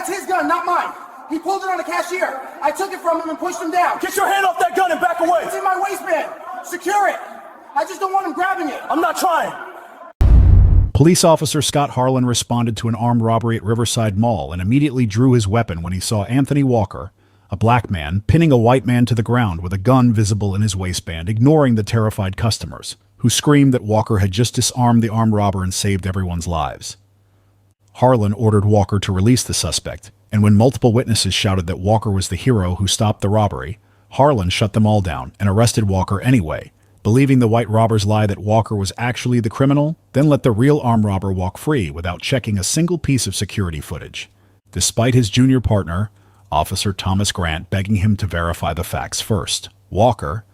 That's his gun, not mine. He pulled it on the cashier. I took it from him and pushed him down. Get your hand off that gun and back away. It's in my waistband. Secure it. I just don't want him grabbing it. I'm not trying. Police officer Scott Harlan responded to an armed robbery at Riverside Mall and immediately drew his weapon when he saw Anthony Walker, a black man, pinning a white man to the ground with a gun visible in his waistband, ignoring the terrified customers, who screamed that Walker had just disarmed the armed robber and saved everyone's lives. Harlan ordered Walker to release the suspect, and when multiple witnesses shouted that Walker was the hero who stopped the robbery, Harlan shut them all down and arrested Walker anyway, believing the white robber's lie that Walker was actually the criminal, then let the real armed robber walk free without checking a single piece of security footage, despite his junior partner, Officer Thomas Grant, begging him to verify the facts first. Walker,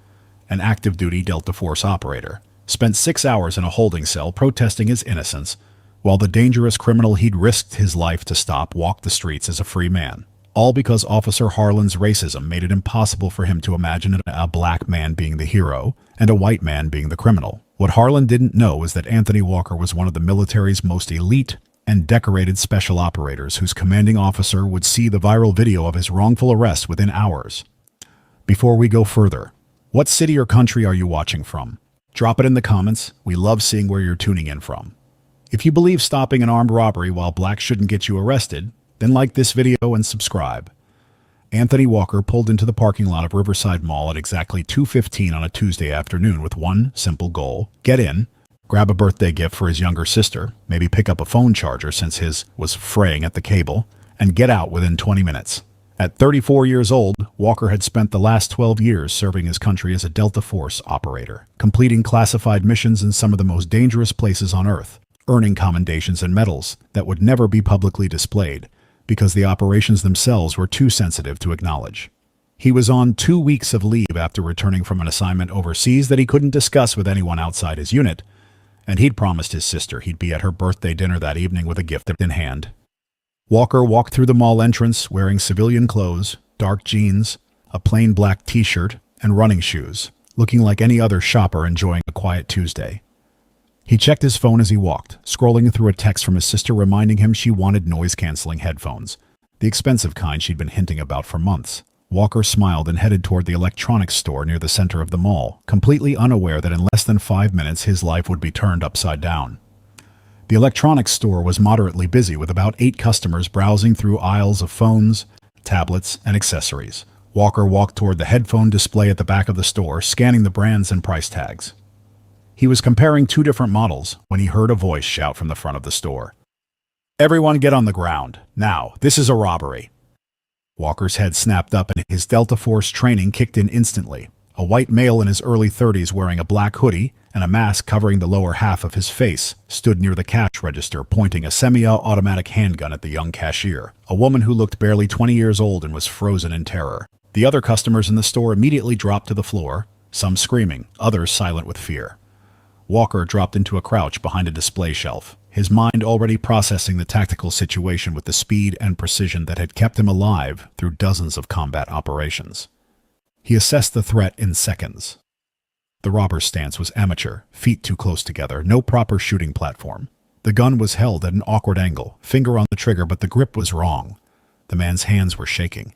an active-duty Delta Force operator, spent 6 hours in a holding cell protesting his innocence, while the dangerous criminal he'd risked his life to stop walked the streets as a free man. All because Officer Harlan's racism made it impossible for him to imagine a black man being the hero and a white man being the criminal. What Harlan didn't know was that Anthony Walker was one of the military's most elite and decorated special operators whose commanding officer would see the viral video of his wrongful arrest within hours. Before we go further, what city or country are you watching from? Drop it in the comments. We love seeing where you're tuning in from. If you believe stopping an armed robbery while black shouldn't get you arrested, then like this video and subscribe. Anthony Walker pulled into the parking lot of Riverside Mall at exactly 2:15 on a Tuesday afternoon with one simple goal: get in, grab a birthday gift for his younger sister, maybe pick up a phone charger since his was fraying at the cable, and get out within 20 minutes. At 34 years old, Walker had spent the last 12 years serving his country as a Delta Force operator, completing classified missions in some of the most dangerous places on Earth, earning commendations and medals that would never be publicly displayed, because the operations themselves were too sensitive to acknowledge. He was on 2 weeks of leave after returning from an assignment overseas that he couldn't discuss with anyone outside his unit, and he'd promised his sister he'd be at her birthday dinner that evening with a gift in hand. Walker walked through the mall entrance wearing civilian clothes, dark jeans, a plain black t-shirt, and running shoes, looking like any other shopper enjoying a quiet Tuesday. He checked his phone as he walked, scrolling through a text from his sister reminding him she wanted noise-canceling headphones, the expensive kind she'd been hinting about for months. Walker smiled and headed toward the electronics store near the center of the mall, completely unaware that in less than 5 minutes his life would be turned upside down. The electronics store was moderately busy with about 8 customers browsing through aisles of phones, tablets, and accessories. Walker walked toward the headphone display at the back of the store, scanning the brands and price tags. He was comparing 2 different models when he heard a voice shout from the front of the store. "Everyone get on the ground. Now, this is a robbery." Walker's head snapped up and his Delta Force training kicked in instantly. A white male in his early 30s wearing a black hoodie and a mask covering the lower half of his face stood near the cash register pointing a semi-automatic handgun at the young cashier, a woman who looked barely 20 years old and was frozen in terror. The other customers in the store immediately dropped to the floor, some screaming, others silent with fear. Walker dropped into a crouch behind a display shelf, his mind already processing the tactical situation with the speed and precision that had kept him alive through dozens of combat operations. He assessed the threat in seconds. The robber's stance was amateur, feet too close together, no proper shooting platform. The gun was held at an awkward angle, finger on the trigger, but the grip was wrong. The man's hands were shaking.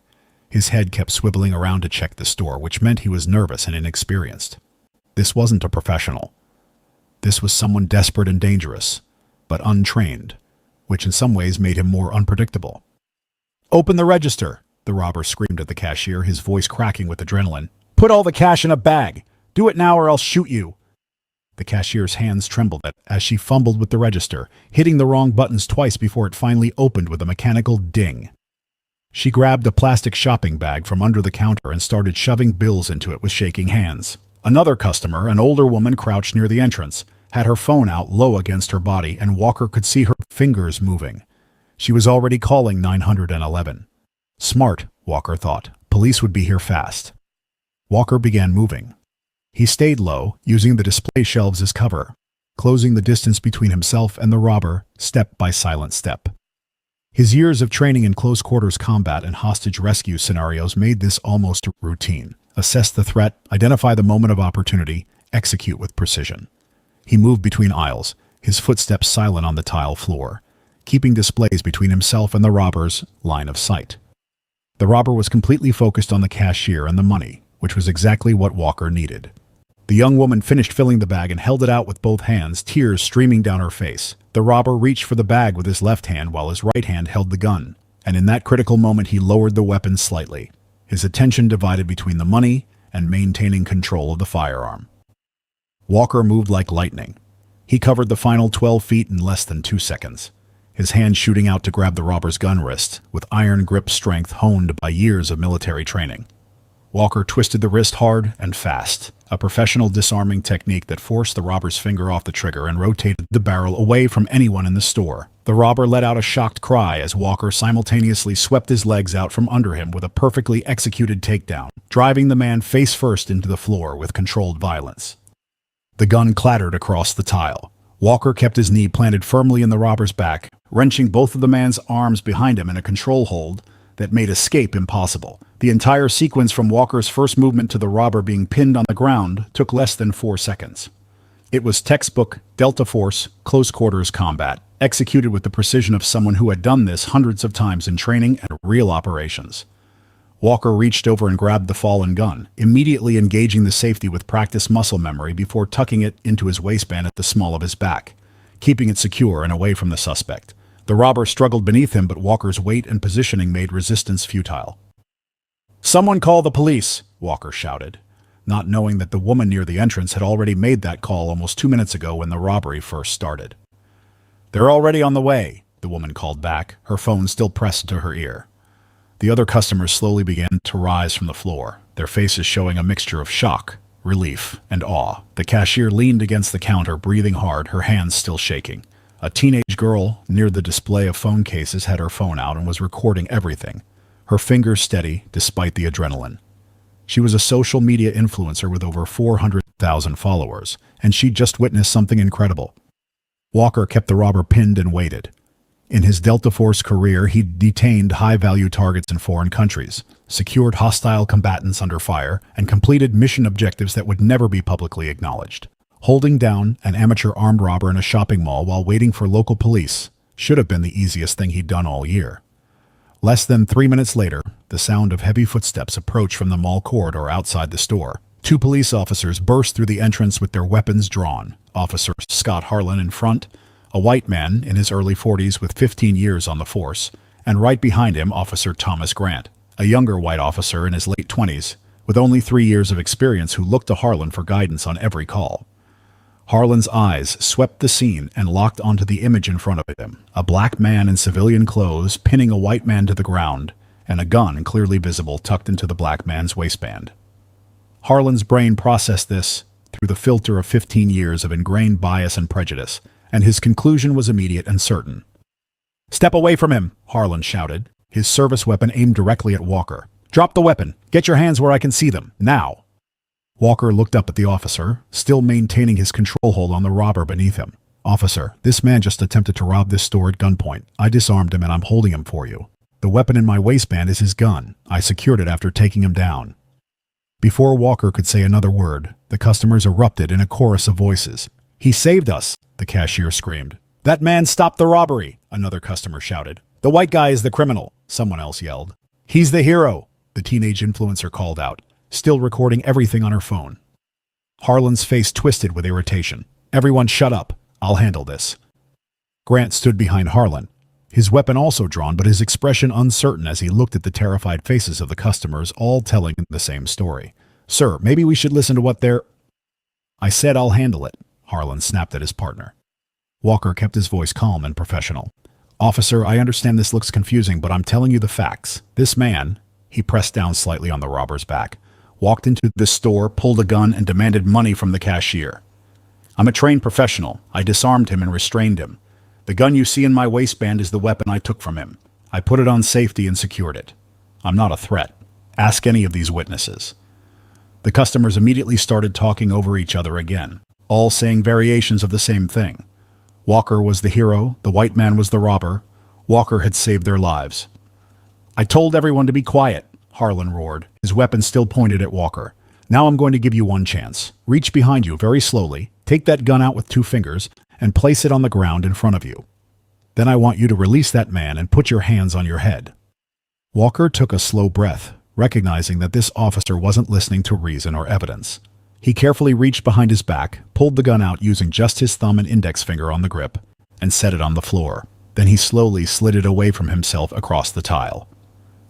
His head kept swiveling around to check the store, which meant he was nervous and inexperienced. This wasn't a professional. This was someone desperate and dangerous, but untrained, which in some ways made him more unpredictable. "Open the register," the robber screamed at the cashier, his voice cracking with adrenaline. "Put all the cash in a bag. Do it now or I'll shoot you." The cashier's hands trembled as she fumbled with the register, hitting the wrong buttons twice before it finally opened with a mechanical ding. She grabbed a plastic shopping bag from under the counter and started shoving bills into it with shaking hands. Another customer, an older woman crouched near the entrance, had her phone out low against her body, and Walker could see her fingers moving. She was already calling 911. Smart, Walker thought. Police would be here fast. Walker began moving. He stayed low, using the display shelves as cover, closing the distance between himself and the robber, step by silent step. His years of training in close-quarters combat and hostage rescue scenarios made this almost routine. Assess the threat, identify the moment of opportunity, execute with precision. He moved between aisles, his footsteps silent on the tile floor. keeping displays between himself and the robber's line of sight. The robber was completely focused on the cashier and the money, which was exactly what Walker needed. The young woman finished filling the bag and held it out with both hands, tears streaming down her face. The robber reached for the bag with his left hand while his right hand held the gun, and in that critical moment he lowered the weapon slightly, his attention divided between the money and maintaining control of the firearm. Walker moved like lightning. He covered the final 12 feet in less than 2 seconds, his hand shooting out to grab the robber's gun wrist with iron grip strength honed by years of military training. Walker twisted the wrist hard and fast, a professional disarming technique that forced the robber's finger off the trigger and rotated the barrel away from anyone in the store. The robber let out a shocked cry as Walker simultaneously swept his legs out from under him with a perfectly executed takedown, driving the man face first into the floor with controlled violence. The gun clattered across the tile. Walker kept his knee planted firmly in the robber's back, wrenching both of the man's arms behind him in a control hold that made escape impossible. The entire sequence from Walker's first movement to the robber being pinned on the ground took less than 4 seconds. It was textbook Delta Force, close quarters combat, executed with the precision of someone who had done this hundreds of times in training and real operations. Walker reached over and grabbed the fallen gun, immediately engaging the safety with practiced muscle memory before tucking it into his waistband at the small of his back, keeping it secure and away from the suspect. The robber struggled beneath him, but Walker's weight and positioning made resistance futile. "Someone call the police," Walker shouted, not knowing that the woman near the entrance had already made that call almost 2 minutes ago when the robbery first started. "They're already on the way," the woman called back, her phone still pressed to her ear. The other customers slowly began to rise from the floor, their faces showing a mixture of shock, relief, and awe. The cashier leaned against the counter, breathing hard, her hands still shaking. A teenage girl near the display of phone cases had her phone out and was recording everything, her fingers steady despite the adrenaline. She was a social media influencer with over 400,000 followers, and she'd just witnessed something incredible. Walker kept the robber pinned and waited. In his Delta Force career, he'd detained high-value targets in foreign countries, secured hostile combatants under fire, and completed mission objectives that would never be publicly acknowledged. Holding down an amateur armed robber in a shopping mall while waiting for local police should have been the easiest thing he'd done all year. Less than 3 minutes later, the sound of heavy footsteps approached from the mall corridor outside the store. 2 police officers burst through the entrance with their weapons drawn. Officer Scott Harlan in front, a white man in his early 40s with 15 years on the force, and right behind him, Officer Thomas Grant, a younger white officer in his late 20s, with only 3 years of experience who looked to Harlan for guidance on every call. Harlan's eyes swept the scene and locked onto the image in front of him, a black man in civilian clothes pinning a white man to the ground, and a gun clearly visible tucked into the black man's waistband. Harlan's brain processed this through the filter of 15 years of ingrained bias and prejudice, and his conclusion was immediate and certain. "Step away from him," Harlan shouted, his service weapon aimed directly at Walker. "Drop the weapon. Get your hands where I can see them, now." Walker looked up at the officer, still maintaining his control hold on the robber beneath him. "Officer, this man just attempted to rob this store at gunpoint. I disarmed him and I'm holding him for you. The weapon in my waistband is his gun. I secured it after taking him down." Before Walker could say another word, the customers erupted in a chorus of voices. "He saved us," the cashier screamed. "That man stopped the robbery," another customer shouted. "The white guy is the criminal," someone else yelled. "He's the hero," the teenage influencer called out, still recording everything on her phone. Harlan's face twisted with irritation. "Everyone shut up. I'll handle this." Grant stood behind Harlan, his weapon also drawn, but his expression uncertain as he looked at the terrified faces of the customers, all telling the same story. "Sir, maybe we should listen to what they're—" "I said I'll handle it," Harlan snapped at his partner. Walker kept his voice calm and professional. "Officer, I understand this looks confusing, but I'm telling you the facts. This man," he pressed down slightly on the robber's back, "walked into the store, pulled a gun, and demanded money from the cashier. I'm a trained professional. I disarmed him and restrained him. The gun you see in my waistband is the weapon I took from him. I put it on safety and secured it. I'm not a threat. Ask any of these witnesses." The customers immediately started talking over each other again, all saying variations of the same thing. Walker was the hero, the white man was the robber. Walker had saved their lives. "I told everyone to be quiet," Harlan roared, his weapon still pointed at Walker. "Now I'm going to give you one chance. Reach behind you very slowly, take that gun out with 2 fingers, and place it on the ground in front of you." Then I want you to release that man and put your hands on your head." Walker took a slow breath, recognizing that this officer wasn't listening to reason or evidence. He carefully reached behind his back, pulled the gun out using just his thumb and index finger on the grip, and set it on the floor. Then he slowly slid it away from himself across the tile.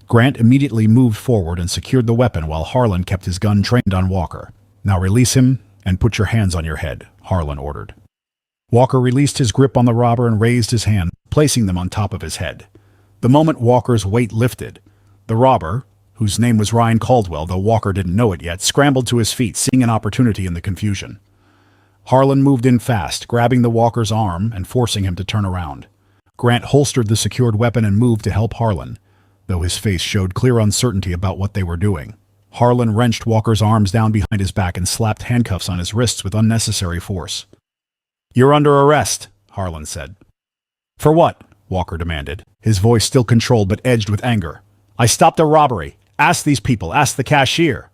Grant immediately moved forward and secured the weapon while Harlan kept his gun trained on Walker. "Now release him and put your hands on your head," Harlan ordered. Walker released his grip on the robber and raised his hand, placing them on top of his head. The moment Walker's weight lifted, the robber, whose name was Ryan Caldwell, though Walker didn't know it yet, scrambled to his feet, seeing an opportunity in the confusion. Harlan moved in fast, grabbing the walker's arm and forcing him to turn around. Grant holstered the secured weapon and moved to help Harlan, though his face showed clear uncertainty about what they were doing. Harlan wrenched Walker's arms down behind his back and slapped handcuffs on his wrists with unnecessary force. "You're under arrest," Harlan said. "For what?" Walker demanded, his voice still controlled but edged with anger. "I stopped a robbery. Ask these people. Ask the cashier."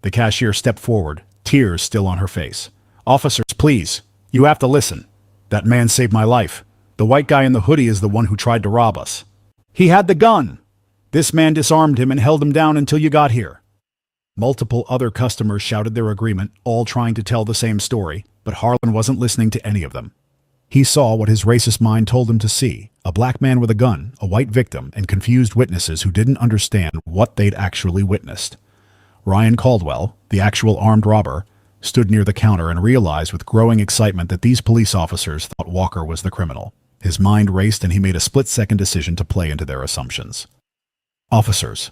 The cashier stepped forward, tears still on her face. "Officers, please. You have to listen. That man saved my life. The white guy in the hoodie is the one who tried to rob us. He had the gun. This man disarmed him and held him down until you got here." Multiple other customers shouted their agreement, all trying to tell the same story, but Harlan wasn't listening to any of them. He saw what his racist mind told him to see: a black man with a gun, a white victim, and confused witnesses who didn't understand what they'd actually witnessed. Ryan Caldwell, the actual armed robber, stood near the counter and realized with growing excitement that these police officers thought Walker was the criminal. His mind raced and he made a split-second decision to play into their assumptions. "Officers,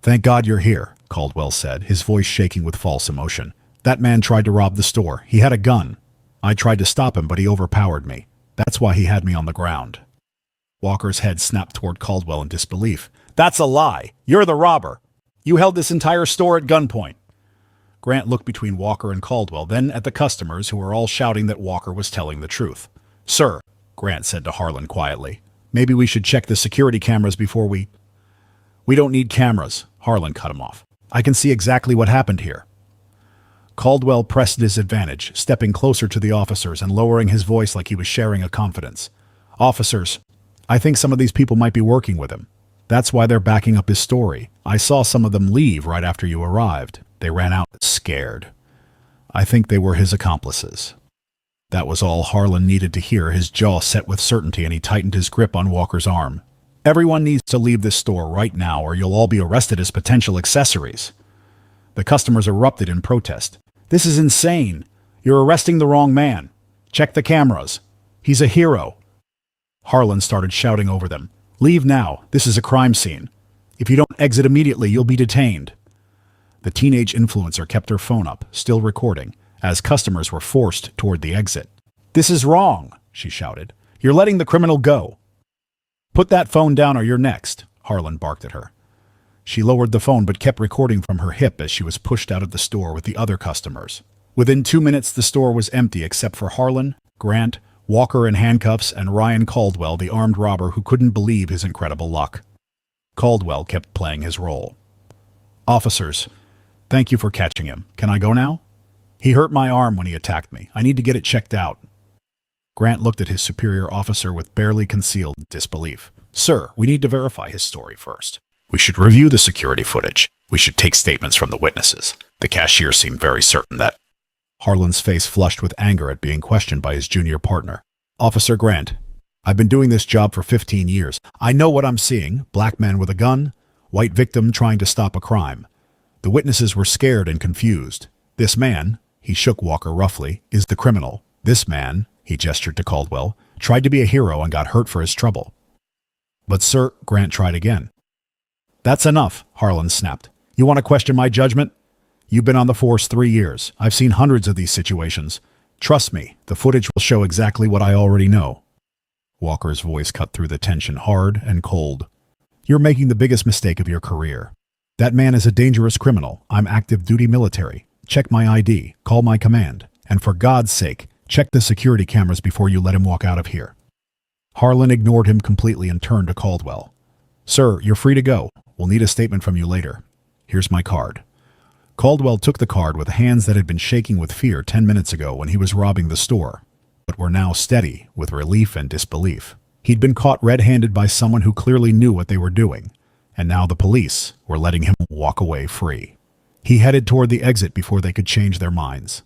thank God you're here," Caldwell said, his voice shaking with false emotion. "That man tried to rob the store. He had a gun. I tried to stop him, but he overpowered me. That's why he had me on the ground." Walker's head snapped toward Caldwell in disbelief. "That's a lie. You're the robber. You held this entire store at gunpoint." Grant looked between Walker and Caldwell, then at the customers who were all shouting that Walker was telling the truth. "Sir," Grant said to Harlan quietly, "maybe we should check the security cameras before we—" "We don't need cameras," Harlan cut him off. "I can see exactly what happened here." Caldwell pressed his advantage, stepping closer to the officers and lowering his voice like he was sharing a confidence. "Officers, I think some of these people might be working with him. That's why they're backing up his story. I saw some of them leave right after you arrived. They ran out scared. I think they were his accomplices." That was all Harlan needed to hear, his jaw set with certainty, and he tightened his grip on Walker's arm. "Everyone needs to leave this store right now or you'll all be arrested as potential accessories." The customers erupted in protest. "This is insane. You're arresting the wrong man. Check the cameras. He's a hero." Harlan started shouting over them. "Leave now. This is a crime scene. If you don't exit immediately, you'll be detained." The teenage influencer kept her phone up, still recording, as customers were forced toward the exit. "This is wrong," she shouted. "You're letting the criminal go." "Put that phone down or you're next," Harlan barked at her. She lowered the phone but kept recording from her hip as she was pushed out of the store with the other customers. Within 2 minutes, the store was empty except for Harlan, Grant, Walker in handcuffs, and Ryan Caldwell, the armed robber who couldn't believe his incredible luck. Caldwell kept playing his role. "Officers, thank you for catching him. Can I go now? He hurt my arm when he attacked me. I need to get it checked out." Grant looked at his superior officer with barely concealed disbelief. "Sir, we need to verify his story first. We should review the security footage. We should take statements from the witnesses. The cashier seemed very certain that—" Harlan's face flushed with anger at being questioned by his junior partner. "Officer Grant, I've been doing this job for 15 years. I know what I'm seeing. Black man with a gun, white victim trying to stop a crime. The witnesses were scared and confused. This man," he shook Walker roughly, "is the criminal. This man," he gestured to Caldwell, "tried to be a hero and got hurt for his trouble." "But sir," Grant tried again. "That's enough," Harlan snapped. "You want to question my judgment? You've been on the force 3 years. I've seen hundreds of these situations. Trust me, the footage will show exactly what I already know." Walker's voice cut through the tension, hard and cold. "You're making the biggest mistake of your career. That man is a dangerous criminal. I'm active duty military. Check my ID, call my command, and for God's sake, check the security cameras before you let him walk out of here." Harlan ignored him completely and turned to Caldwell. "Sir, you're free to go. We'll need a statement from you later. Here's my card." Caldwell took the card with hands that had been shaking with fear 10 minutes ago when he was robbing the store, but were now steady with relief and disbelief. He'd been caught red-handed by someone who clearly knew what they were doing, and now the police were letting him walk away free. He headed toward the exit before they could change their minds.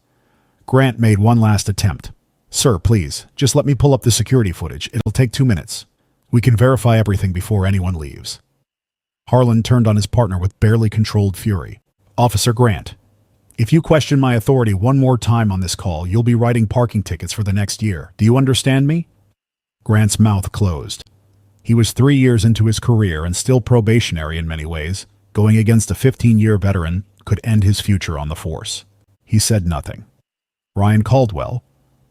Grant made one last attempt. "Sir, please, just let me pull up the security footage. It'll take 2 minutes. We can verify everything before anyone leaves." Harlan turned on his partner with barely controlled fury. "Officer Grant, if you question my authority one more time on this call, you'll be writing parking tickets for the next year. Do you understand me?" Grant's mouth closed. He was 3 years into his career and still probationary in many ways. Going against a 15-year veteran could end his future on the force. He said nothing. Ryan Caldwell,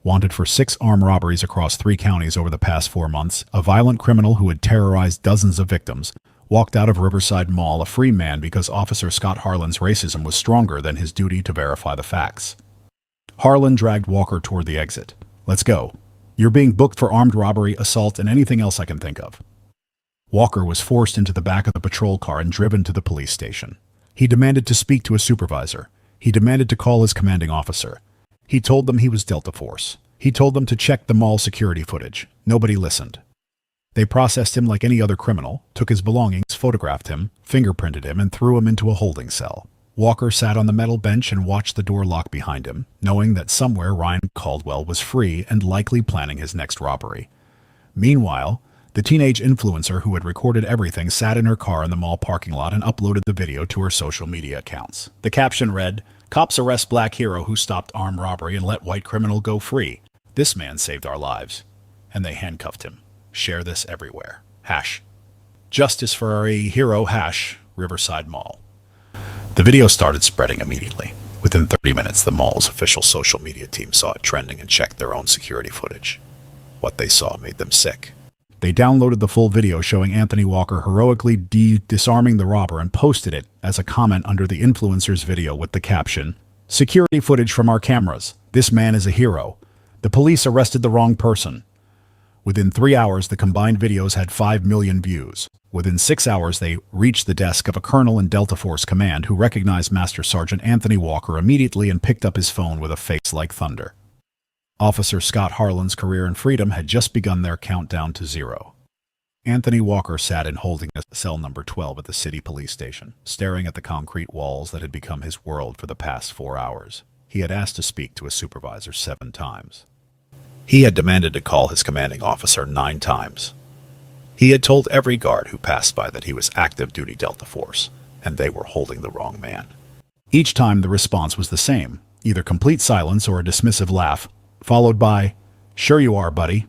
wanted for 6 armed robberies across 3 counties over the past 4 months, a violent criminal who had terrorized dozens of victims, walked out of Riverside Mall a free man because Officer Scott Harlan's racism was stronger than his duty to verify the facts. Harlan dragged Walker toward the exit. "Let's go. You're being booked for armed robbery, assault, and anything else I can think of." Walker was forced into the back of the patrol car and driven to the police station. He demanded to speak to a supervisor. He demanded to call his commanding officer. He told them he was Delta Force. He told them to check the mall security footage. Nobody listened. They processed him like any other criminal, took his belongings, photographed him, fingerprinted him, and threw him into a holding cell. Walker sat on the metal bench and watched the door lock behind him, knowing that somewhere Ryan Caldwell was free and likely planning his next robbery. Meanwhile, the teenage influencer who had recorded everything sat in her car in the mall parking lot and uploaded the video to her social media accounts. The caption read, "Cops arrest black hero who stopped armed robbery and let white criminal go free. This man saved our lives. And they handcuffed him. Share this everywhere. Justice for a hero Riverside Mall." The video started spreading immediately. Within 30 minutes, the mall's official social media team saw it trending and checked their own security footage. What they saw made them sick. They downloaded the full video showing Anthony Walker heroically disarming the robber and posted it as a comment under the influencer's video with the caption, "Security footage from our cameras. This man is a hero. The police arrested the wrong person." Within 3 hours, the combined videos had 5 million views. Within 6 hours, they reached the desk of a colonel in Delta Force Command who recognized Master Sergeant Anthony Walker immediately and picked up his phone with a face like thunder. Officer Scott Harlan's career in freedom had just begun their countdown to 0. Anthony Walker sat in holding cell number 12 at the city police station, staring at the concrete walls that had become his world for the past 4 hours. He had asked to speak to a supervisor 7 times. He had demanded to call his commanding officer 9 times. He had told every guard who passed by that he was active duty Delta Force, and they were holding the wrong man. Each time the response was the same, either complete silence or a dismissive laugh, followed by, "Sure you are, buddy."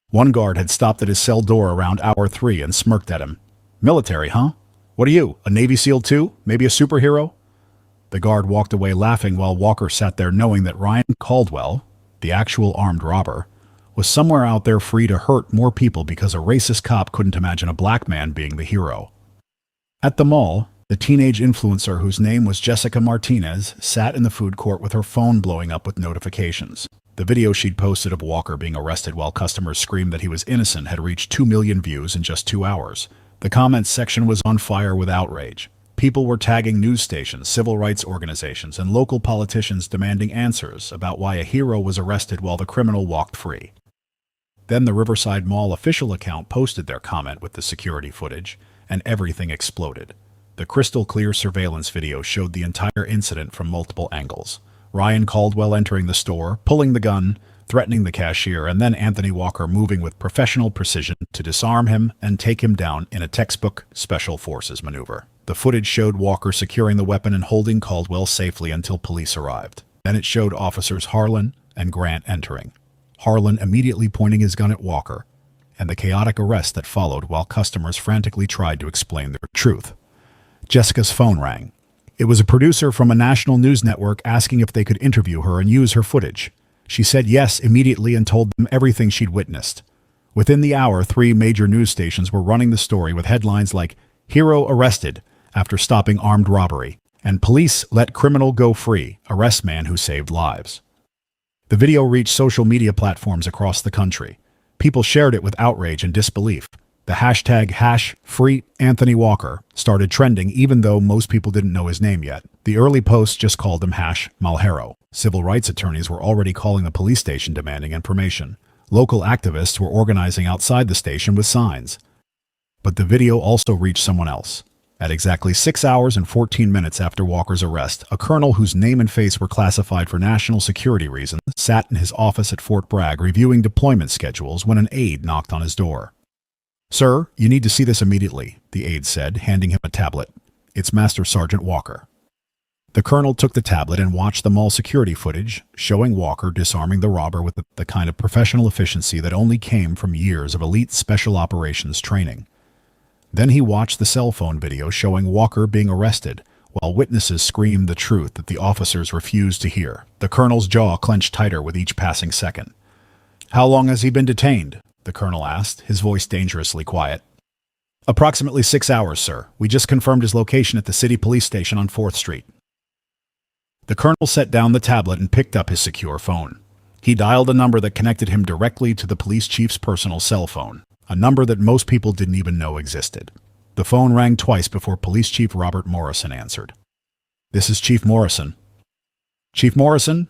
One guard had stopped at his cell door around hour 3 and smirked at him. "Military, huh? What are you, a Navy SEAL too? Maybe a superhero?" The guard walked away laughing while Walker sat there knowing that Ryan Caldwell, the actual armed robber, was somewhere out there free to hurt more people because a racist cop couldn't imagine a black man being the hero. At the mall, the teenage influencer whose name was Jessica Martinez sat in the food court with her phone blowing up with notifications. The video she'd posted of Walker being arrested while customers screamed that he was innocent had reached 2 million views in just 2 hours. The comments section was on fire with outrage. People were tagging news stations, civil rights organizations, and local politicians demanding answers about why a hero was arrested while the criminal walked free. Then the Riverside Mall official account posted their comment with the security footage, and everything exploded. The crystal-clear surveillance video showed the entire incident from multiple angles. Ryan Caldwell entering the store, pulling the gun, threatening the cashier, and then Anthony Walker moving with professional precision to disarm him and take him down in a textbook Special Forces maneuver. The footage showed Walker securing the weapon and holding Caldwell safely until police arrived. Then it showed officers Harlan and Grant entering. Harlan immediately pointing his gun at Walker, and the chaotic arrest that followed while customers frantically tried to explain their truth. Jessica's phone rang. It was a producer from a national news network asking if they could interview her and use her footage. She said yes immediately and told them everything she'd witnessed. Within the hour, 3 major news stations were running the story with headlines like, "Hero arrested after stopping armed robbery," and "Police let criminal go free, arrest man who saved lives." The video reached social media platforms across the country. People shared it with outrage and disbelief. The hashtag #FreeAnthonyWalker started trending even though most people didn't know his name yet. The early posts just called him #Malhero. Civil rights attorneys were already calling the police station demanding information. Local activists were organizing outside the station with signs. But the video also reached someone else. At exactly 6 hours and 14 minutes after Walker's arrest, a colonel whose name and face were classified for national security reasons sat in his office at Fort Bragg reviewing deployment schedules when an aide knocked on his door. "Sir, you need to see this immediately," the aide said, handing him a tablet. "It's Master Sergeant Walker." The colonel took the tablet and watched the mall security footage, showing Walker disarming the robber with the kind of professional efficiency that only came from years of elite special operations training. Then he watched the cell phone video showing Walker being arrested, while witnesses screamed the truth that the officers refused to hear. The colonel's jaw clenched tighter with each passing second. "How long has he been detained?" the colonel asked, his voice dangerously quiet. "Approximately 6 hours, sir. We just confirmed his location at the city police station on 4th Street. The colonel set down the tablet and picked up his secure phone. He dialed a number that connected him directly to the police chief's personal cell phone, a number that most people didn't even know existed. The phone rang twice before Police Chief Robert Morrison answered. "This is Chief Morrison." "Chief Morrison,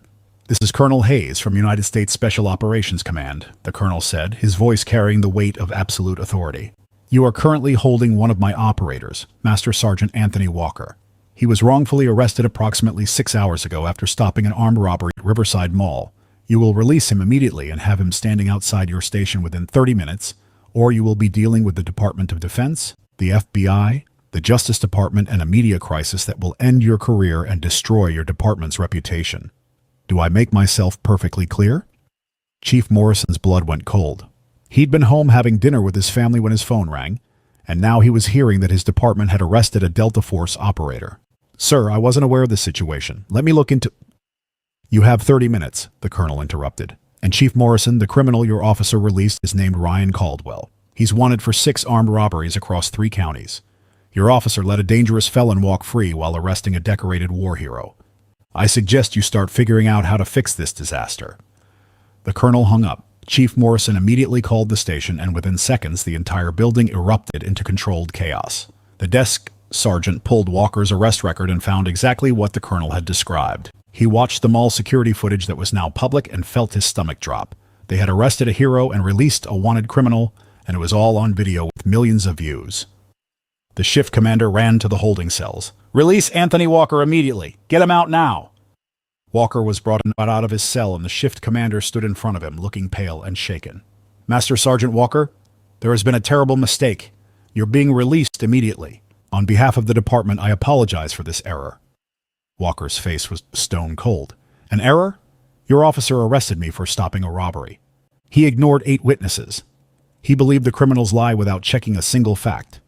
this is Colonel Hayes from United States Special Operations Command," the colonel said, his voice carrying the weight of absolute authority. "You are currently holding one of my operators, Master Sergeant Anthony Walker. He was wrongfully arrested approximately 6 hours ago after stopping an armed robbery at Riverside Mall. You will release him immediately and have him standing outside your station within 30 minutes, or you will be dealing with the Department of Defense, the FBI, the Justice Department, and a media crisis that will end your career and destroy your department's reputation. Do I make myself perfectly clear?" Chief Morrison's blood went cold. He'd been home having dinner with his family when his phone rang, and now he was hearing that his department had arrested a Delta Force operator. "Sir, I wasn't aware of this situation. Let me look into—" "You have 30 minutes, the colonel interrupted. "And Chief Morrison, the criminal your officer released is named Ryan Caldwell. He's wanted for 6 armed robberies across 3 counties. Your officer let a dangerous felon walk free while arresting a decorated war hero. I suggest you start figuring out how to fix this disaster." The colonel hung up. Chief Morrison immediately called the station, and within seconds the entire building erupted into controlled chaos. The desk sergeant pulled Walker's arrest record and found exactly what the colonel had described. He watched the mall security footage that was now public and felt his stomach drop. They had arrested a hero and released a wanted criminal, and it was all on video with millions of views. The shift commander ran to the holding cells. "Release Anthony Walker immediately. Get him out now." Walker was brought out of his cell, and the shift commander stood in front of him, looking pale and shaken. "Master Sergeant Walker, there has been a terrible mistake. You're being released immediately. On behalf of the department, I apologize for this error." Walker's face was stone cold. "An error? Your officer arrested me for stopping a robbery. He ignored 8 witnesses. He believed the criminal's lie without checking a single fact.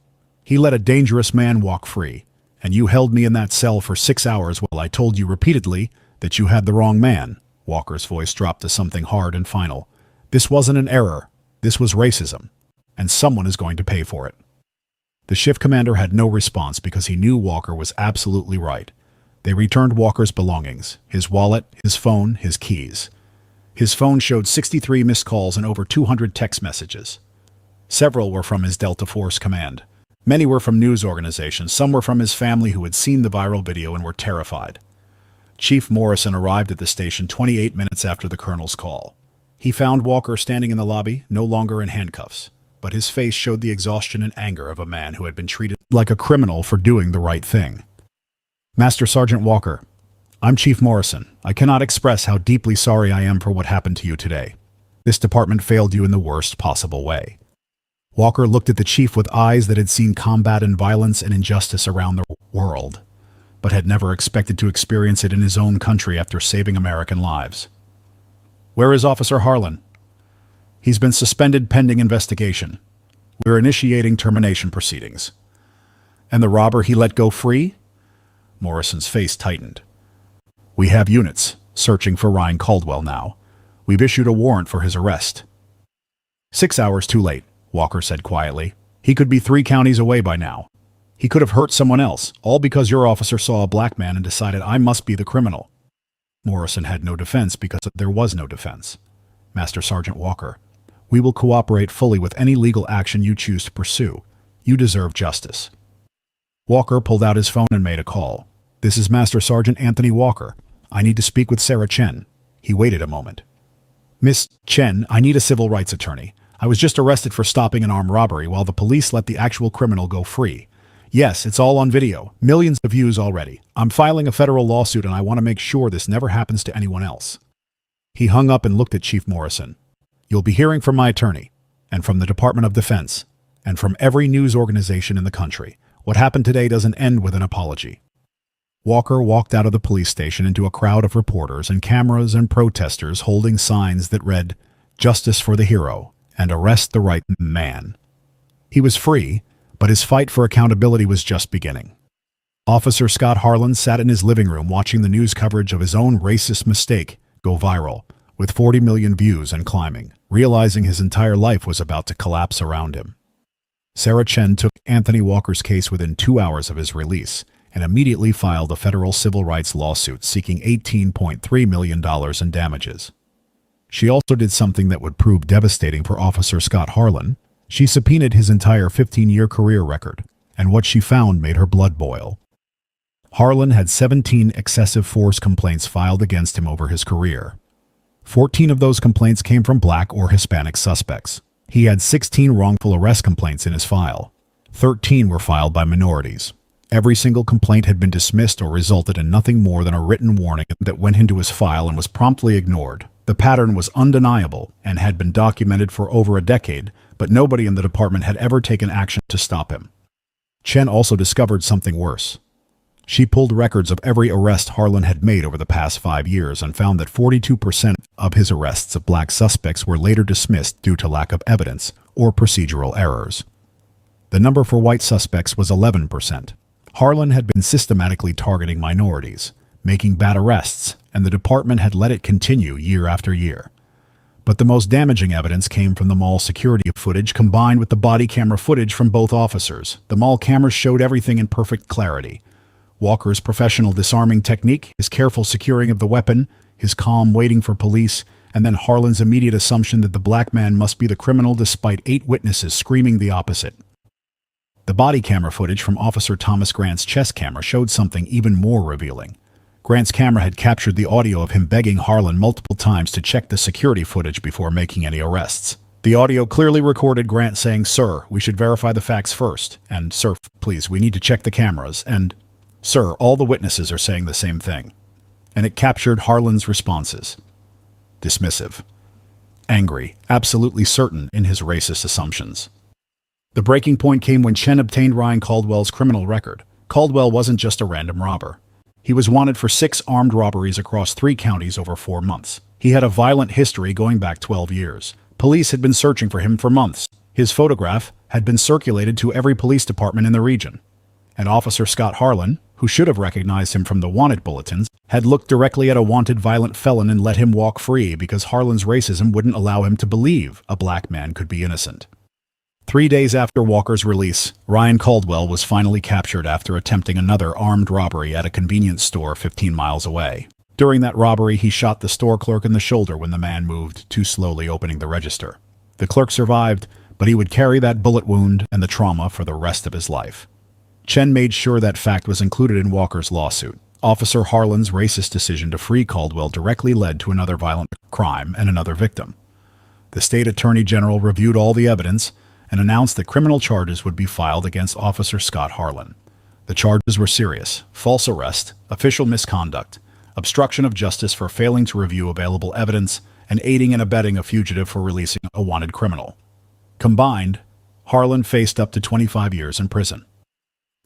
He let a dangerous man walk free, and you held me in that cell for 6 hours while I told you repeatedly that you had the wrong man." Walker's voice dropped to something hard and final. "This wasn't an error. This was racism, and someone is going to pay for it." The shift commander had no response because he knew Walker was absolutely right. They returned Walker's belongings, his wallet, his phone, his keys. His phone showed 63 missed calls and over 200 text messages. Several were from his Delta Force command. Many were from news organizations. Some were from his family who had seen the viral video and were terrified. Chief Morrison arrived at the station 28 minutes after the colonel's call. He found Walker standing in the lobby, no longer in handcuffs, but his face showed the exhaustion and anger of a man who had been treated like a criminal for doing the right thing. "Master Sergeant Walker, I'm Chief Morrison. I cannot express how deeply sorry I am for what happened to you today. This department failed you in the worst possible way." Walker looked at the chief with eyes that had seen combat and violence and injustice around the world, but had never expected to experience it in his own country after saving American lives. "Where is Officer Harlan?" "He's been suspended pending investigation. We're initiating termination proceedings." "And the robber he let go free?" Morrison's face tightened. "We have units searching for Ryan Caldwell now. We've issued a warrant for his arrest." 6 hours too late," Walker said quietly. "He could be 3 counties away by now. He could have hurt someone else, all because your officer saw a black man and decided I must be the criminal." Morrison had no defense because there was no defense. "Master Sergeant Walker, we will cooperate fully with any legal action you choose to pursue. You deserve justice." Walker pulled out his phone and made a call. "This is Master Sergeant Anthony Walker. I need to speak with Sarah Chen." He waited a moment. Miss Chen, I need a civil rights attorney. I was just arrested for stopping an armed robbery while the police let the actual criminal go free. Yes, it's all on video. Millions of views already. I'm filing a federal lawsuit and I want to make sure this never happens to anyone else. He hung up and looked at Chief Morrison. You'll be hearing from my attorney, and from the Department of Defense, and from every news organization in the country. What happened today doesn't end with an apology. Walker walked out of the police station into a crowd of reporters and cameras and protesters holding signs that read, "Justice for the hero," and "Arrest the right man." He was free, but his fight for accountability was just beginning. Officer Scott Harlan sat in his living room watching the news coverage of his own racist mistake go viral, with 40 million views and climbing, realizing his entire life was about to collapse around him. Sarah Chen took Anthony Walker's case within 2 hours of his release and immediately filed a federal civil rights lawsuit seeking $18.3 million in damages. She also did something that would prove devastating for Officer Scott Harlan. She subpoenaed his entire 15-year career record, and what she found made her blood boil. Harlan had 17 excessive force complaints filed against him over his career. 14 of those complaints came from Black or Hispanic suspects. He had 16 wrongful arrest complaints in his file. 13 were filed by minorities. Every single complaint had been dismissed or resulted in nothing more than a written warning that went into his file and was promptly ignored. The pattern was undeniable and had been documented for over a decade, but nobody in the department had ever taken action to stop him. Chen also discovered something worse. She pulled records of every arrest Harlan had made over the past 5 years and found that 42% of his arrests of Black suspects were later dismissed due to lack of evidence or procedural errors. The number for white suspects was 11%. Harlan had been systematically targeting minorities, making bad arrests, and the department had let it continue year after year. But the most damaging evidence came from the mall security footage combined with the body camera footage from both officers. The mall cameras showed everything in perfect clarity. Walker's professional disarming technique, his careful securing of the weapon, his calm waiting for police, and then Harlan's immediate assumption that the Black man must be the criminal despite 8 witnesses screaming the opposite. The body camera footage from Officer Thomas Grant's chest camera showed something even more revealing. Grant's camera had captured the audio of him begging Harlan multiple times to check the security footage before making any arrests. The audio clearly recorded Grant saying, "Sir, we should verify the facts first," and "Sir, please, we need to check the cameras," and "Sir, all the witnesses are saying the same thing." And it captured Harlan's responses. Dismissive. Angry, absolutely certain in his racist assumptions. The breaking point came when Chen obtained Ryan Caldwell's criminal record. Caldwell wasn't just a random robber. He was wanted for 6 armed robberies across 3 counties over 4 months. He had a violent history going back 12 years. Police had been searching for him for months. His photograph had been circulated to every police department in the region. And Officer Scott Harlan, who should have recognized him from the wanted bulletins, had looked directly at a wanted violent felon and let him walk free because Harlan's racism wouldn't allow him to believe a Black man could be innocent. 3 days after Walker's release, Ryan Caldwell was finally captured after attempting another armed robbery at a convenience store 15 miles away. During that robbery, he shot the store clerk in the shoulder when the man moved too slowly opening the register. The clerk survived, but he would carry that bullet wound and the trauma for the rest of his life. Chen made sure that fact was included in Walker's lawsuit. Officer Harlan's racist decision to free Caldwell directly led to another violent crime and another victim. The state attorney general reviewed all the evidence and announced that criminal charges would be filed against Officer Scott Harlan. The charges were serious: false arrest, official misconduct, obstruction of justice for failing to review available evidence, and aiding and abetting a fugitive for releasing a wanted criminal. Combined, Harlan faced up to 25 years in prison.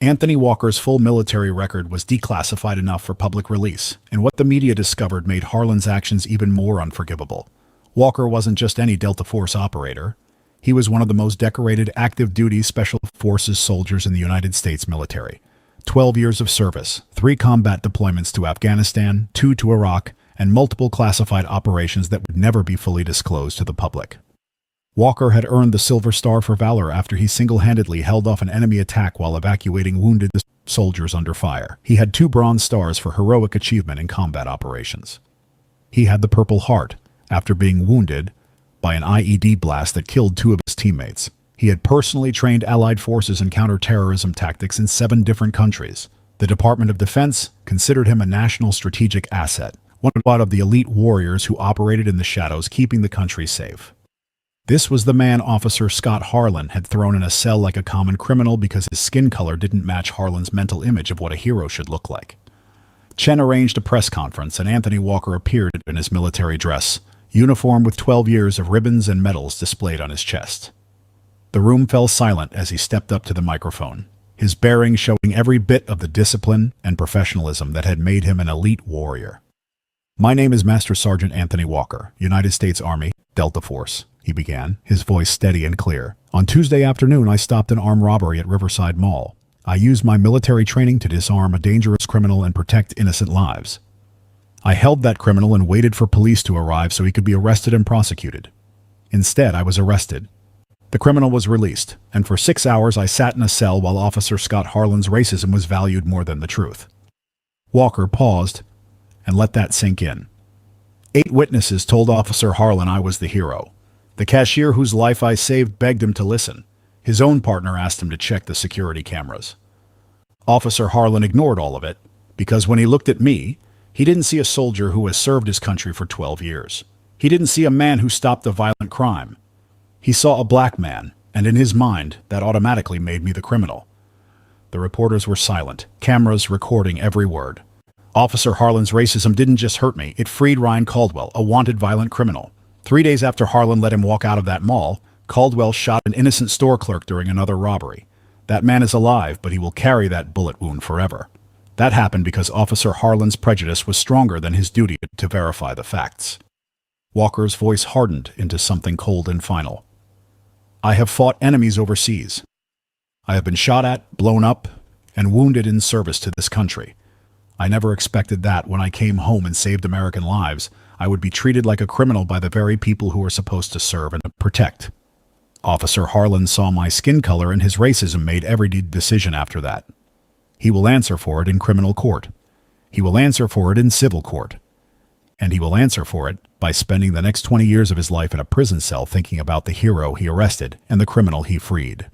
Anthony Walker's full military record was declassified enough for public release, and what the media discovered made Harlan's actions even more unforgivable. Walker wasn't just any Delta Force operator. He was one of the most decorated active-duty Special Forces soldiers in the United States military. 12 years of service, 3 combat deployments to Afghanistan, 2 to Iraq, and multiple classified operations that would never be fully disclosed to the public. Walker had earned the Silver Star for valor after he single-handedly held off an enemy attack while evacuating wounded soldiers under fire. He had 2 Bronze Stars for heroic achievement in combat operations. He had the Purple Heart after being wounded by an IED blast that killed 2 of his teammates. He had personally trained Allied forces in counterterrorism tactics in 7 different countries. The Department of Defense considered him a national strategic asset, one of the elite warriors who operated in the shadows, keeping the country safe. This was the man Officer Scott Harlan had thrown in a cell like a common criminal because his skin color didn't match Harlan's mental image of what a hero should look like. Chen arranged a press conference, and Anthony Walker appeared in his military dress, uniform with 12 years of ribbons and medals displayed on his chest. The room fell silent as he stepped up to the microphone, his bearing showing every bit of the discipline and professionalism that had made him an elite warrior. "My name is Master Sergeant Anthony Walker, United States Army, Delta Force," he began, his voice steady and clear. "On Tuesday afternoon, I stopped an armed robbery at Riverside Mall. I used my military training to disarm a dangerous criminal and protect innocent lives. I held that criminal and waited for police to arrive so he could be arrested and prosecuted. Instead, I was arrested. The criminal was released, and for 6 hours I sat in a cell while Officer Scott Harlan's racism was valued more than the truth." Walker paused and let that sink in. 8 witnesses told Officer Harlan I was the hero. The cashier whose life I saved begged him to listen. His own partner asked him to check the security cameras. Officer Harlan ignored all of it, because when he looked at me, he didn't see a soldier who has served his country for 12 years. He didn't see a man who stopped a violent crime. He saw a black man, and in his mind, that automatically made me the criminal. The reporters were silent, cameras recording every word. Officer Harlan's racism didn't just hurt me, it freed Ryan Caldwell, a wanted violent criminal. 3 days after Harlan let him walk out of that mall, Caldwell shot an innocent store clerk during another robbery. That man is alive, but he will carry that bullet wound forever. That happened because Officer Harlan's prejudice was stronger than his duty to verify the facts. Walker's voice hardened into something cold and final. "I have fought enemies overseas. I have been shot at, blown up, and wounded in service to this country. I never expected that when I came home and saved American lives, I would be treated like a criminal by the very people who are supposed to serve and protect. Officer Harlan saw my skin color, and his racism made every decision after that. He will answer for it in criminal court. He will answer for it in civil court. And he will answer for it by spending the next 20 years of his life in a prison cell thinking about the hero he arrested and the criminal he freed."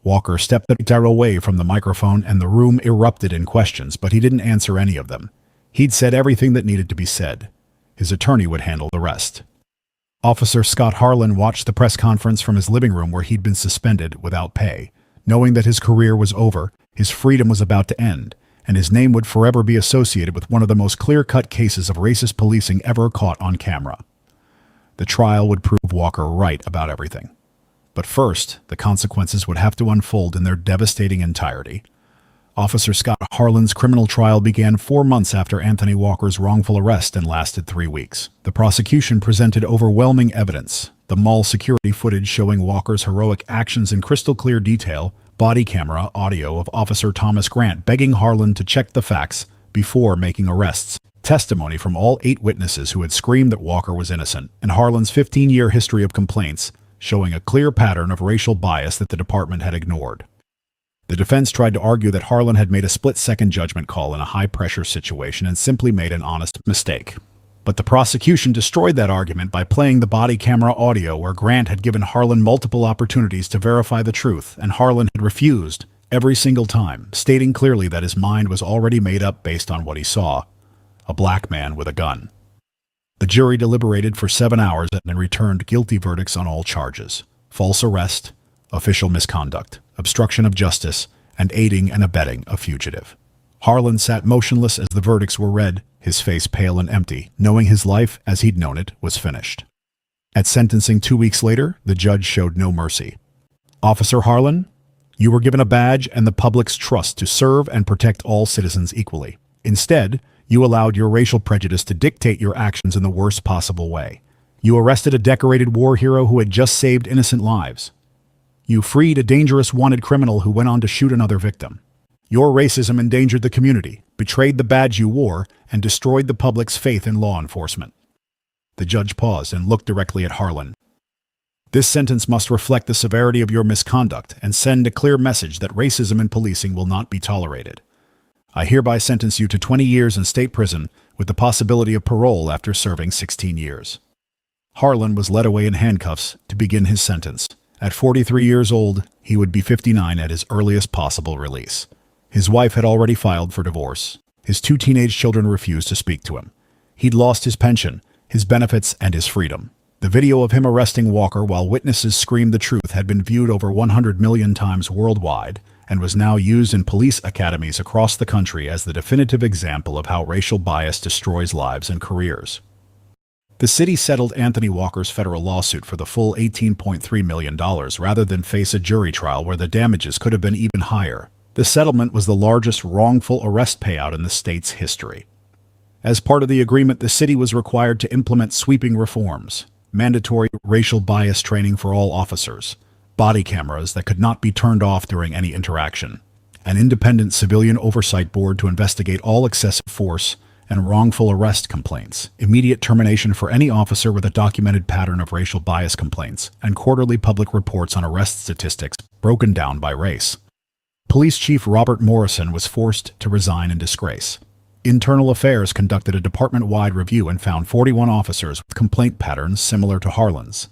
Walker stepped away from the microphone, and the room erupted in questions, but he didn't answer any of them. He'd said everything that needed to be said. His attorney would handle the rest. Officer Scott Harlan watched the press conference from his living room where he'd been suspended without pay, knowing that his career was over, his freedom was about to end, and his name would forever be associated with one of the most clear-cut cases of racist policing ever caught on camera. The trial would prove Walker right about everything. But first, the consequences would have to unfold in their devastating entirety. Officer Scott Harlan's criminal trial began 4 months after Anthony Walker's wrongful arrest and lasted 3 weeks. The prosecution presented overwhelming evidence, the mall security footage showing Walker's heroic actions in crystal clear detail, body camera audio of Officer Thomas Grant begging Harlan to check the facts before making arrests, testimony from all 8 witnesses who had screamed that Walker was innocent, and Harlan's 15-year history of complaints showing a clear pattern of racial bias that the department had ignored. The defense tried to argue that Harlan had made a split-second judgment call in a high-pressure situation and simply made an honest mistake. But the prosecution destroyed that argument by playing the body camera audio where Grant had given Harlan multiple opportunities to verify the truth, and Harlan had refused every single time, stating clearly that his mind was already made up based on what he saw: a black man with a gun. The jury deliberated for 7 hours and returned guilty verdicts on all charges: false arrest, official misconduct, obstruction of justice, and aiding and abetting a fugitive. Harlan sat motionless as the verdicts were read, his face pale and empty, knowing his life, as he'd known it, was finished. At sentencing 2 weeks later, the judge showed no mercy. "Officer Harlan, you were given a badge and the public's trust to serve and protect all citizens equally. Instead, you allowed your racial prejudice to dictate your actions in the worst possible way. You arrested a decorated war hero who had just saved innocent lives. You freed a dangerous wanted criminal who went on to shoot another victim. Your racism endangered the community, betrayed the badge you wore, and destroyed the public's faith in law enforcement." The judge paused and looked directly at Harlan. "This sentence must reflect the severity of your misconduct and send a clear message that racism in policing will not be tolerated. I hereby sentence you to 20 years in state prison with the possibility of parole after serving 16 years. Harlan was led away in handcuffs to begin his sentence. At 43 years old, he would be 59 at his earliest possible release. His wife had already filed for divorce. His 2 teenage children refused to speak to him. He'd lost his pension, his benefits, and his freedom. The video of him arresting Walker while witnesses screamed the truth had been viewed over 100 million times worldwide and was now used in police academies across the country as the definitive example of how racial bias destroys lives and careers. The city settled Anthony Walker's federal lawsuit for the full $18.3 million rather than face a jury trial where the damages could have been even higher. The settlement was the largest wrongful arrest payout in the state's history. As part of the agreement, the city was required to implement sweeping reforms: mandatory racial bias training for all officers, body cameras that could not be turned off during any interaction, an independent civilian oversight board to investigate all excessive force and wrongful arrest complaints, immediate termination for any officer with a documented pattern of racial bias complaints, and quarterly public reports on arrest statistics broken down by race. Police Chief Robert Morrison was forced to resign in disgrace. Internal Affairs conducted a department-wide review and found 41 officers with complaint patterns similar to Harlan's.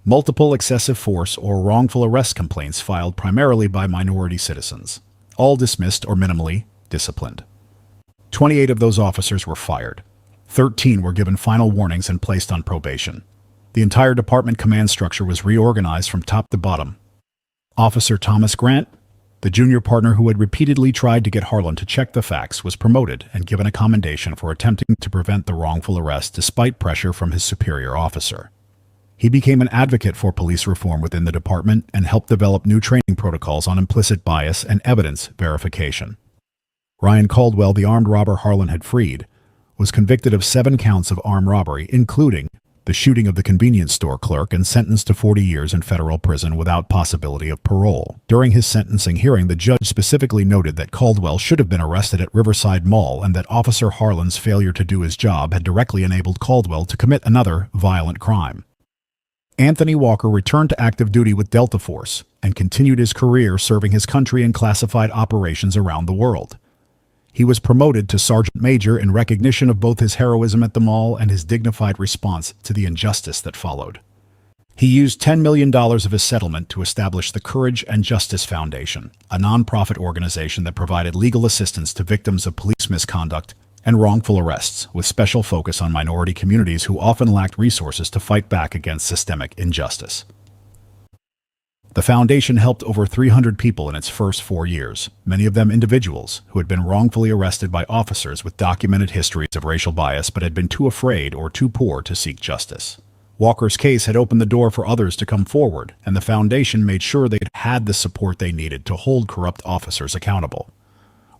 Multiple excessive force or wrongful arrest complaints filed primarily by minority citizens, all dismissed or minimally disciplined. 28 of those officers were fired. 13 were given final warnings and placed on probation. The entire department command structure was reorganized from top to bottom. Officer Thomas Grant, the junior partner who had repeatedly tried to get Harlan to check the facts, was promoted and given a commendation for attempting to prevent the wrongful arrest despite pressure from his superior officer. He became an advocate for police reform within the department and helped develop new training protocols on implicit bias and evidence verification. Ryan Caldwell, the armed robber Harlan had freed, was convicted of 7 counts of armed robbery, including the shooting of the convenience store clerk, and sentenced to 40 years in federal prison without possibility of parole. During his sentencing hearing, the judge specifically noted that Caldwell should have been arrested at Riverside Mall and that Officer Harlan's failure to do his job had directly enabled Caldwell to commit another violent crime. Anthony Walker returned to active duty with Delta Force and continued his career serving his country in classified operations around the world. He was promoted to Sergeant Major in recognition of both his heroism at the mall and his dignified response to the injustice that followed. He used $10 million of his settlement to establish the Courage and Justice Foundation, a nonprofit organization that provided legal assistance to victims of police misconduct and wrongful arrests, with special focus on minority communities who often lacked resources to fight back against systemic injustice. The foundation helped over 300 people in its first 4 years, many of them individuals who had been wrongfully arrested by officers with documented histories of racial bias but had been too afraid or too poor to seek justice. Walker's case had opened the door for others to come forward, and the foundation made sure they had the support they needed to hold corrupt officers accountable.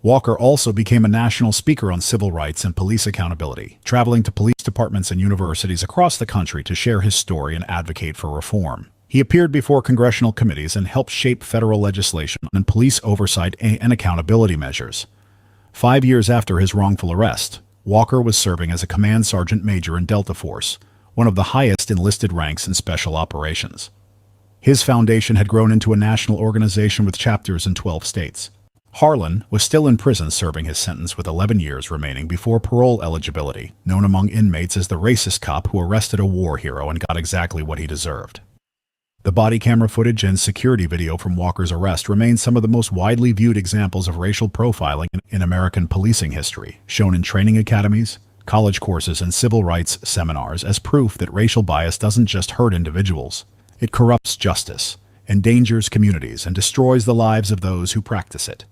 Walker also became a national speaker on civil rights and police accountability, traveling to police departments and universities across the country to share his story and advocate for reform. He appeared before congressional committees and helped shape federal legislation on police oversight and accountability measures. 5 years after his wrongful arrest, Walker was serving as a command sergeant major in Delta Force, one of the highest enlisted ranks in special operations. His foundation had grown into a national organization with chapters in 12 states. Harlan was still in prison serving his sentence with 11 years remaining before parole eligibility, known among inmates as the racist cop who arrested a war hero and got exactly what he deserved. The body camera footage and security video from Walker's arrest remain some of the most widely viewed examples of racial profiling in American policing history, shown in training academies, college courses, and civil rights seminars as proof that racial bias doesn't just hurt individuals. It corrupts justice, endangers communities, and destroys the lives of those who practice it.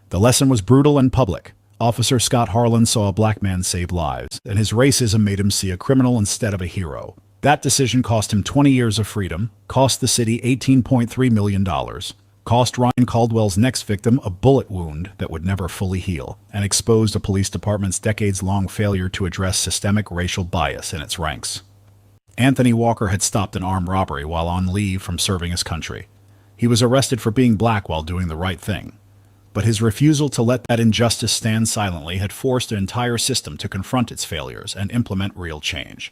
The lesson was brutal and public. Officer Scott Harlan saw a black man save lives, and his racism made him see a criminal instead of a hero. That decision cost him 20 years of freedom, cost the city $18.3 million, cost Ryan Caldwell's next victim a bullet wound that would never fully heal, and exposed a police department's decades-long failure to address systemic racial bias in its ranks. Anthony Walker had stopped an armed robbery while on leave from serving his country. He was arrested for being black while doing the right thing. But his refusal to let that injustice stand silently had forced an entire system to confront its failures and implement real change.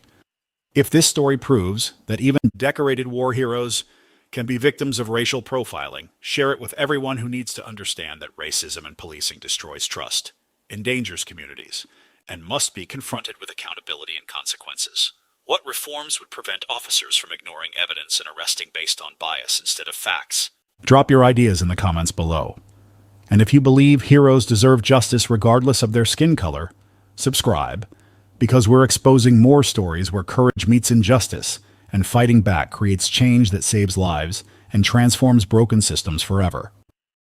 If this story proves that even decorated war heroes can be victims of racial profiling, share it with everyone who needs to understand that racism in policing destroys trust, endangers communities, and must be confronted with accountability and consequences. What reforms would prevent officers from ignoring evidence and arresting based on bias instead of facts? Drop your ideas in the comments below. And if you believe heroes deserve justice regardless of their skin color, subscribe, because we're exposing more stories where courage meets injustice, and fighting back creates change that saves lives and transforms broken systems forever.